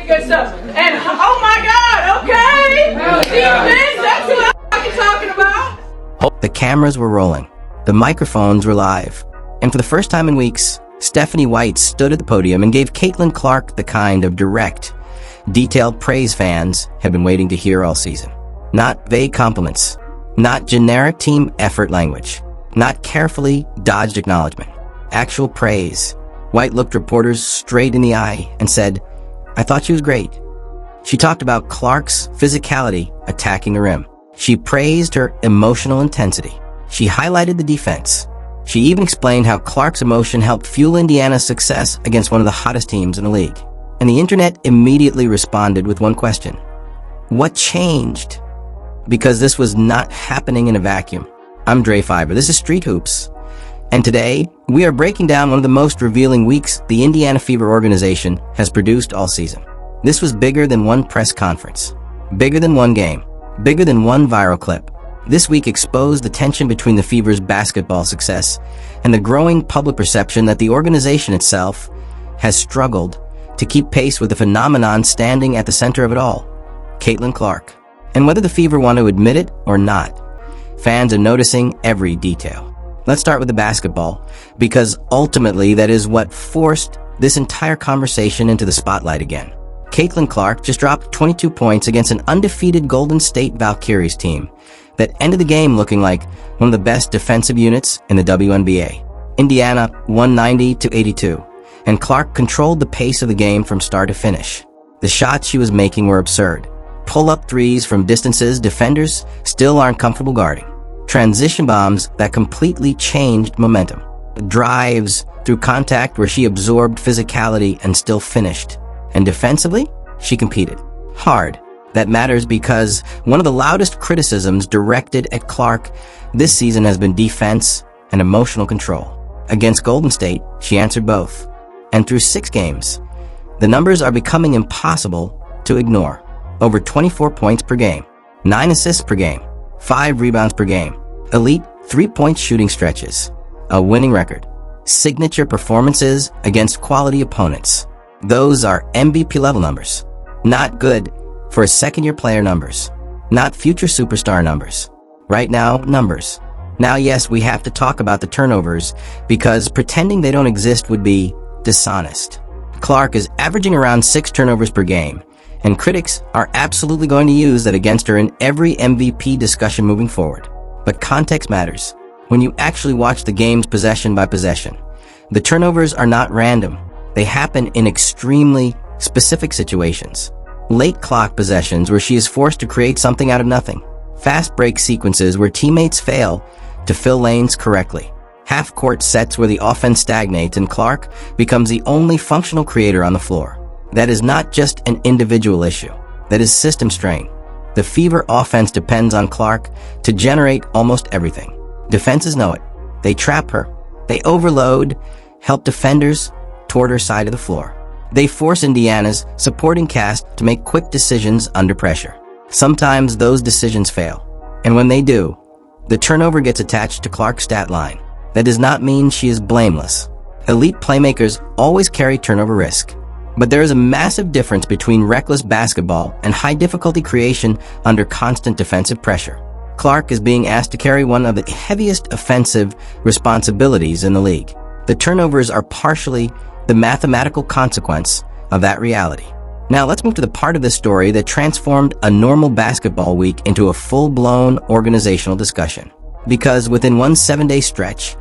Good stuff. And oh my God, okay. Defense, that's what I'm talking about. The cameras were rolling. The microphones were live. And for the first time in weeks, Stephanie White stood at the podium and gave Caitlin Clark the kind of direct, detailed praise fans have been waiting to hear all season. Not vague compliments, not generic team effort language, not carefully dodged acknowledgement. Actual praise. White looked reporters straight in the eye and said, "I thought she was great." She talked about Clark's physicality attacking the rim. She praised her emotional intensity. She highlighted the defense. She even explained how Clark's emotion helped fuel Indiana's success against one of the hottest teams in the league. And the internet immediately responded with one question. What changed? Because this was not happening in a vacuum. I'm Dre Fiber. This is Street Hoops. And today, we are breaking down one of the most revealing weeks the Indiana Fever organization has produced all season. This was bigger than one press conference, bigger than one game, bigger than one viral clip. This week exposed the tension between the Fever's basketball success and the growing public perception that the organization itself has struggled to keep pace with the phenomenon standing at the center of it all, Caitlin Clark. And whether the Fever want to admit it or not, fans are noticing every detail. Let's start with the basketball, because ultimately that is what forced this entire conversation into the spotlight again. Caitlin Clark just dropped 22 points against an undefeated Golden State Valkyries team that ended the game looking like one of the best defensive units in the WNBA. Indiana 190-82, and Clark controlled the pace of the game from start to finish. The shots she was making were absurd. Pull-up threes from distances defenders still aren't comfortable guarding. Transition bombs that completely changed momentum. Drives through contact where she absorbed physicality and still finished. And defensively, she competed hard. That matters because one of the loudest criticisms directed at Clark this season has been defense and emotional control. Against Golden State, she answered both. And through 6 games, the numbers are becoming impossible to ignore. Over 24 points per game, 9 assists per game, 5 rebounds per game, elite 3-point shooting stretches, a winning record, signature performances against quality opponents. Those are MVP level numbers. Not good for a second-year player numbers. Not future superstar numbers. Right now, numbers. Now, yes, we have to talk about the turnovers because pretending they don't exist would be dishonest. Clark is averaging around 6 turnovers per game, and critics are absolutely going to use that against her in every MVP discussion moving forward. But context matters. When you actually watch the games possession by possession, the turnovers are not random. They happen in extremely specific situations. Late clock possessions where she is forced to create something out of nothing. Fast break sequences where teammates fail to fill lanes correctly. Half-court sets where the offense stagnates and Clark becomes the only functional creator on the floor. That is not just an individual issue. That is system strain. The Fever offense depends on Clark to generate almost everything. Defenses know it. They trap her. They overload, help defenders toward her side of the floor. They force Indiana's supporting cast to make quick decisions under pressure. Sometimes those decisions fail. And when they do, the turnover gets attached to Clark's stat line. That does not mean she is blameless. Elite playmakers always carry turnover risk. But there is a massive difference between reckless basketball and high-difficulty creation under constant defensive pressure. Clark is being asked to carry one of the heaviest offensive responsibilities in the league. The turnovers are partially the mathematical consequence of that reality. Now let's move to the part of this story that transformed a normal basketball week into a full-blown organizational discussion. Because within one 7-day stretch,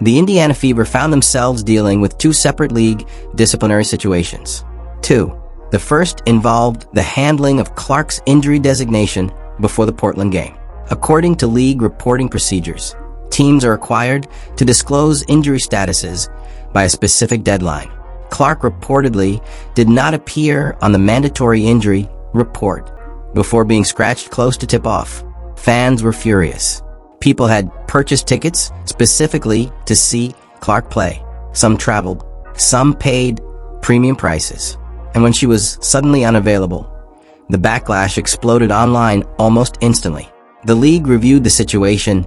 the Indiana Fever found themselves dealing with 2 separate league disciplinary situations. 2. The first involved the handling of Clark's injury designation before the Portland game. According to league reporting procedures, teams are required to disclose injury statuses by a specific deadline. Clark reportedly did not appear on the mandatory injury report before being scratched close to tip-off. Fans were furious. People had purchased tickets specifically to see Clark play. Some traveled. Some paid premium prices. And when she was suddenly unavailable, the backlash exploded online almost instantly. The league reviewed the situation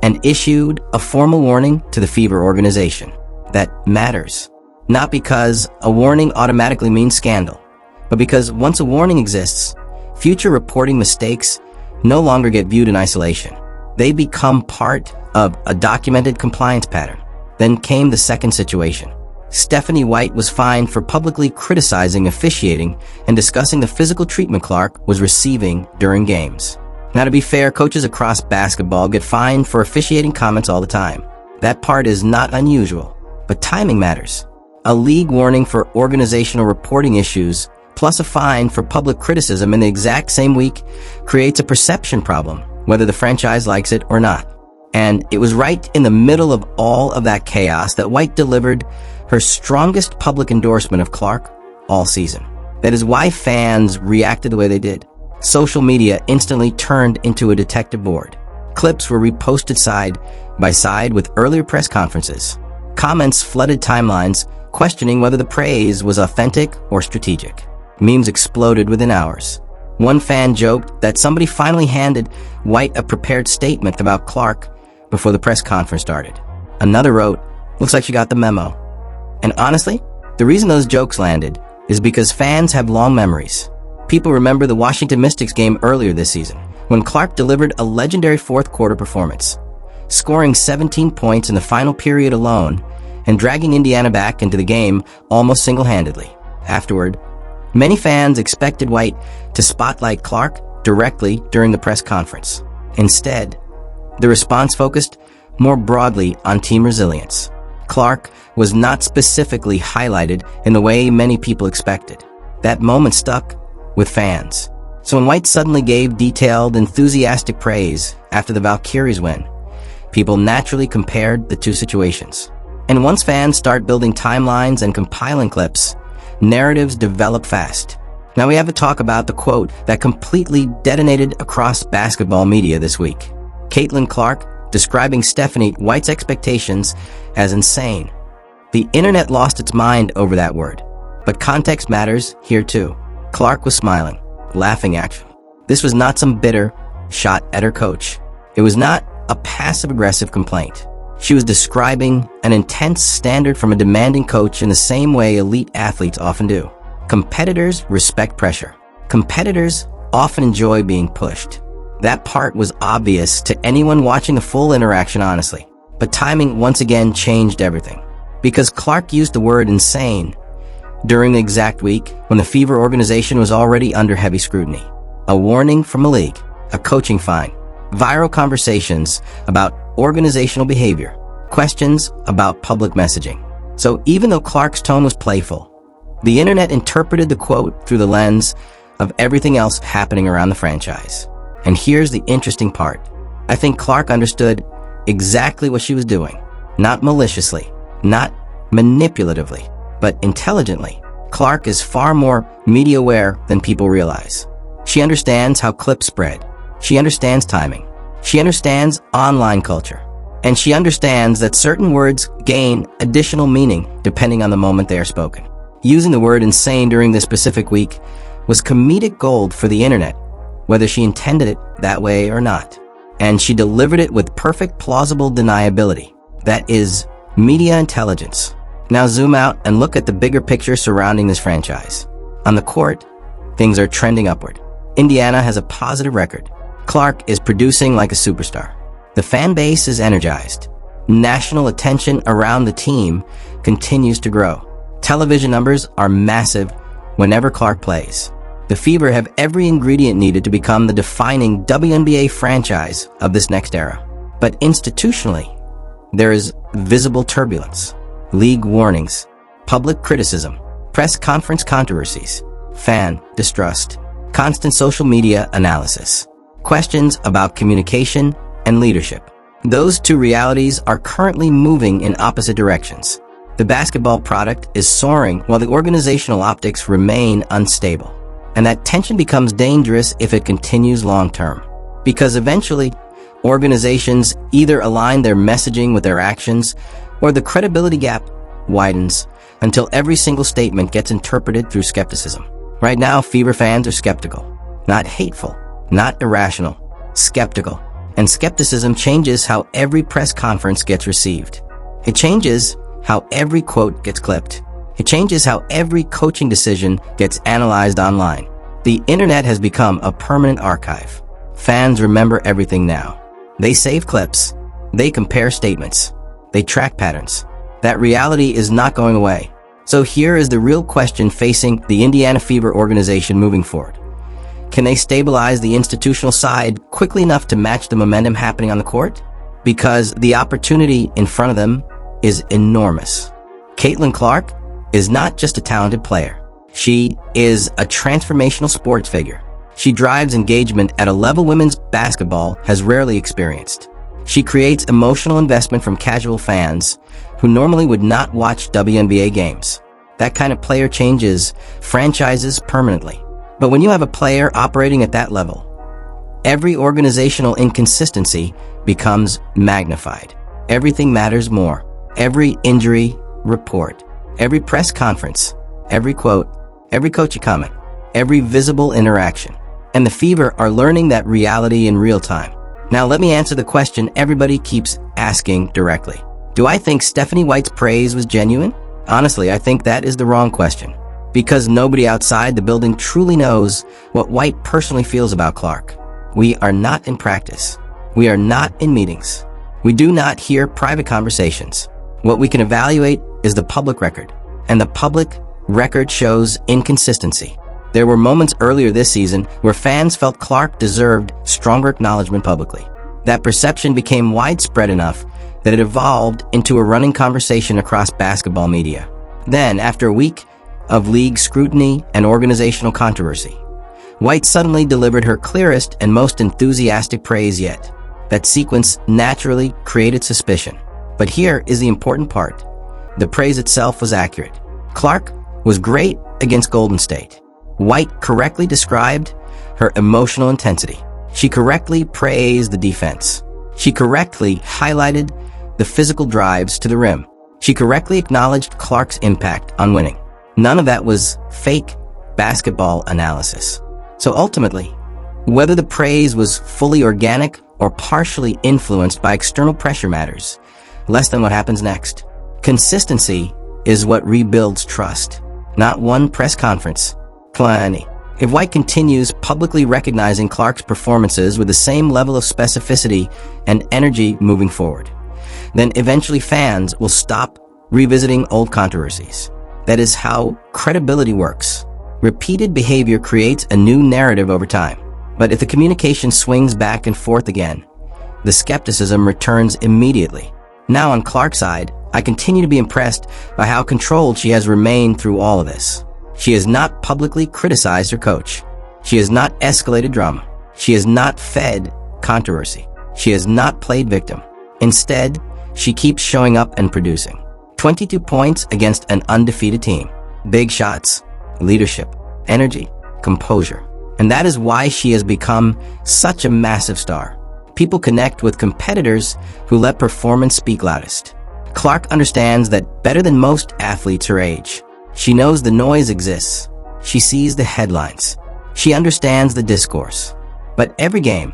and issued a formal warning to the Fever organization. That matters. Not because a warning automatically means scandal, but because once a warning exists, future reporting mistakes no longer get viewed in isolation. They become part of a documented compliance pattern. Then came the second situation. Stephanie White was fined for publicly criticizing officiating and discussing the physical treatment Clark was receiving during games. Now, to be fair, coaches across basketball get fined for officiating comments all the time. That part is not unusual, but timing matters. A league warning for organizational reporting issues plus a fine for public criticism in the exact same week creates a perception problem, whether the franchise likes it or not. And it was right in the middle of all of that chaos that White delivered her strongest public endorsement of Clark all season. That is why fans reacted the way they did. Social media instantly turned into a detective board. Clips were reposted side by side with earlier press conferences. Comments flooded timelines, questioning whether the praise was authentic or strategic. Memes exploded within hours. One fan joked that somebody finally handed White a prepared statement about Clark before the press conference started. Another wrote, "Looks like she got the memo." And honestly, the reason those jokes landed is because fans have long memories. People remember the Washington Mystics game earlier this season, when Clark delivered a legendary fourth quarter performance, scoring 17 points in the final period alone and dragging Indiana back into the game almost single-handedly. Afterward, many fans expected White to spotlight Clark directly during the press conference. Instead, the response focused more broadly on team resilience. Clark was not specifically highlighted in the way many people expected. That moment stuck with fans. So when White suddenly gave detailed, enthusiastic praise after the Valkyries win, people naturally compared the two situations. And once fans start building timelines and compiling clips, narratives develop fast. Now we have to talk about the quote that completely detonated across basketball media this week. Caitlin Clark describing Stephanie White's expectations as insane. The internet lost its mind over that word. But context matters here too. Clark was smiling, laughing actually. This was not some bitter shot at her coach. It was not a passive-aggressive complaint. She was describing an intense standard from a demanding coach in the same way elite athletes often do. Competitors respect pressure. Competitors often enjoy being pushed. That part was obvious to anyone watching the full interaction honestly. But timing once again changed everything. Because Clark used the word insane during the exact week when the Fever organization was already under heavy scrutiny. A warning from a league, a coaching fine, viral conversations about organizational behavior, questions about public messaging. So even though Clark's tone was playful, the internet interpreted the quote through the lens of everything else happening around the franchise. And here's the interesting part. I think Clark understood exactly what she was doing. Not maliciously, not manipulatively, but intelligently. Clark is far more media aware than people realize. She understands how clips spread. She understands timing. She understands online culture. And she understands that certain words gain additional meaning depending on the moment they are spoken. Using the word insane during this specific week was comedic gold for the internet, whether she intended it that way or not. And she delivered it with perfect plausible deniability. That is media intelligence. Now zoom out and look at the bigger picture surrounding this franchise. On the court, things are trending upward. Indiana has a positive record. Clark is producing like a superstar. The fan base is energized. National attention around the team continues to grow. Television numbers are massive whenever Clark plays. The Fever have every ingredient needed to become the defining WNBA franchise of this next era. But institutionally, there is visible turbulence. League warnings, public criticism, press conference controversies, fan distrust, constant social media analysis, questions about communication and leadership. Those two realities are currently moving in opposite directions. The basketball product is soaring while the organizational optics remain unstable. And that tension becomes dangerous if it continues long-term. Because eventually, organizations either align their messaging with their actions or the credibility gap widens until every single statement gets interpreted through skepticism. Right now, Fever fans are skeptical. Not hateful, not irrational, skeptical. And skepticism changes how every press conference gets received. It changes how every quote gets clipped. It changes how every coaching decision gets analyzed online. The internet has become a permanent archive. Fans remember everything now. They save clips. They compare statements. They track patterns. That reality is not going away. So here is the real question facing the Indiana Fever organization moving forward. Can they stabilize the institutional side quickly enough to match the momentum happening on the court? Because the opportunity in front of them is enormous. Caitlin Clark is not just a talented player. She is a transformational sports figure. She drives engagement at a level women's basketball has rarely experienced. She creates emotional investment from casual fans who normally would not watch WNBA games. That kind of player changes franchises permanently. But when you have a player operating at that level, every organizational inconsistency becomes magnified. Everything matters more. Every injury report, every press conference, every quote, every coaching comment, every visible interaction. And the Fever are learning that reality in real time. Now let me answer the question everybody keeps asking directly. Do I think Stephanie White's praise was genuine? Honestly, I think that is the wrong question. Because nobody outside the building truly knows what White personally feels about Clark. We are not in practice. We are not in meetings. We do not hear private conversations. What we can evaluate is the public record. And the public record shows inconsistency. There were moments earlier this season where fans felt Clark deserved stronger acknowledgement publicly. That perception became widespread enough that it evolved into a running conversation across basketball media. Then, after a week of league scrutiny and organizational controversy, White suddenly delivered her clearest and most enthusiastic praise yet. That sequence naturally created suspicion. But here is the important part. The praise itself was accurate. Clark was great against Golden State. White correctly described her emotional intensity. She correctly praised the defense. She correctly highlighted the physical drives to the rim. She correctly acknowledged Clark's impact on winning. None of that was fake basketball analysis. So ultimately, whether the praise was fully organic or partially influenced by external pressure matters less than what happens next. Consistency is what rebuilds trust, not one press conference. Plenty. If White continues publicly recognizing Clark's performances with the same level of specificity and energy moving forward, then eventually fans will stop revisiting old controversies. That is how credibility works. Repeated behavior creates a new narrative over time. But if the communication swings back and forth again, the skepticism returns immediately. Now on Clark's side, I continue to be impressed by how controlled she has remained through all of this. She has not publicly criticized her coach. She has not escalated drama. She has not fed controversy. She has not played victim. Instead, she keeps showing up and producing. 22 points against an undefeated team. Big shots, leadership, energy, composure. And that is why she has become such a massive star. People connect with competitors who let performance speak loudest. Clark understands that better than most athletes her age. She knows the noise exists. She sees the headlines. She understands the discourse. But every game,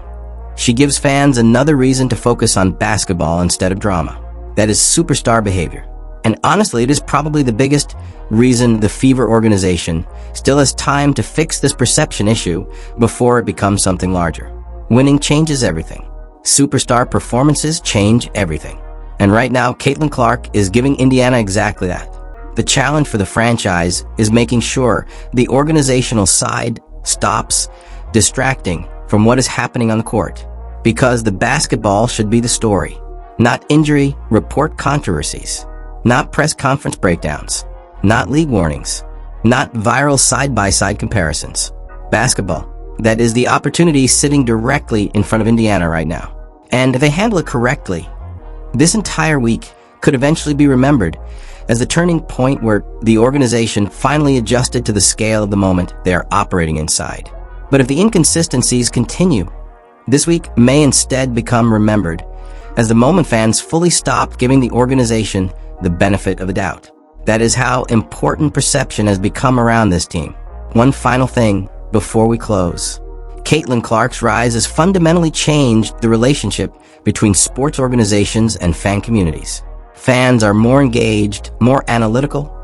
she gives fans another reason to focus on basketball instead of drama. That is superstar behavior. And honestly, it is probably the biggest reason the Fever organization still has time to fix this perception issue before it becomes something larger. Winning changes everything. Superstar performances change everything. And right now, Caitlin Clark is giving Indiana exactly that. The challenge for the franchise is making sure the organizational side stops distracting from what is happening on the court. Because the basketball should be the story, not injury report controversies, not press conference breakdowns, not league warnings, not viral side-by-side comparisons. Basketball, that is the opportunity sitting directly in front of Indiana right now. And if they handle it correctly, this entire week could eventually be remembered as the turning point where the organization finally adjusted to the scale of the moment they are operating inside. But if the inconsistencies continue, this week may instead become remembered as the moment fans fully stopped giving the organization the benefit of the doubt. That is how important perception has become around this team. One final thing before we close. Caitlin Clark's rise has fundamentally changed the relationship between sports organizations and fan communities. Fans are more engaged, more analytical,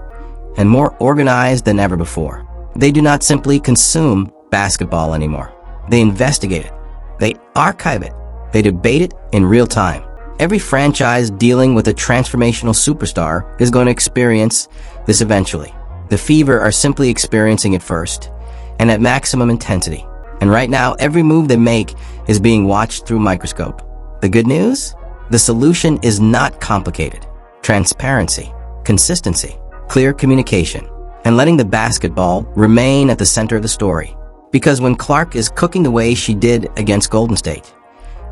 and more organized than ever before. They do not simply consume basketball anymore. They investigate it. They archive it. They debate it in real time. Every franchise dealing with a transformational superstar is going to experience this eventually. The Fever are simply experiencing it first, and at maximum intensity. And right now, every move they make is being watched through a microscope. The good news? The solution is not complicated. Transparency, consistency, clear communication, and letting the basketball remain at the center of the story. Because when Clark is cooking the way she did against Golden State,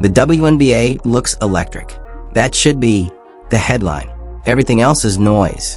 the WNBA looks electric. That should be the headline. Everything else is noise.